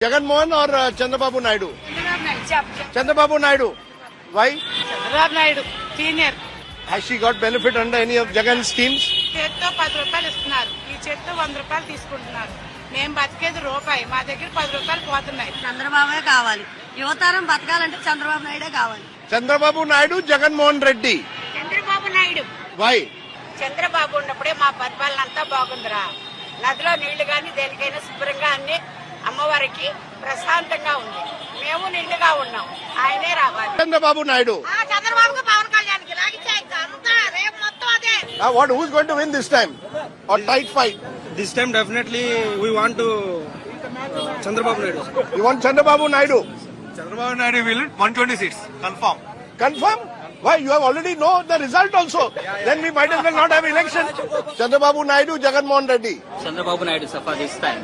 Jagannath or Chandrababu Naidu? Chandrababu Naidu. Why? Chandrababu Naidu senior. Has she got benefit under any of Jagan's schemes? చేత్తో 10 రూపాయలు ఇస్తున్నారు, ఈ చేత్తో 100 రూపాయలు తీసుకుంటున్నారు. మేము బతికేది రూపాయి, మా దగ్గర 10 రూపాయలు పోతున్నాయి. చంద్రబాబే కావాలి. యువతరం బతకాలంటే చంద్రబాబు నాయుడే కావాలి. Chandrababu Naidu, Jagannath Reddy. Chandrababu Naidu. Why? Chandrababu ఉన్నప్పుడే మా పరిపాలన అంతా బాగుందిరా. నదిలో నీళ్లు గాని దేనికైనా శుభ్రంగా అన్ని అమ్మవారికి ప్రశాంతంగా ఉంది. మేము నిండుగా ఉన్నాం, ఆయనే రావాలి. Chandrababu Naidu. చంద్రబాబు పవన్ కళ్యాణ్ కి రేపు మొత్తం అదే. Who's going to win this time? Or tight fight? This time definitely we want to Chandrababu Naidu. You want Chandrababu Naidu? Chandrababu Naidu will 120 seats, confirm. Confirm? Why? You have already know the result also. Then we might as well not have election. Chandrababu Naidu, Jagannath Reddy. Chandrababu Naidu sir for this time.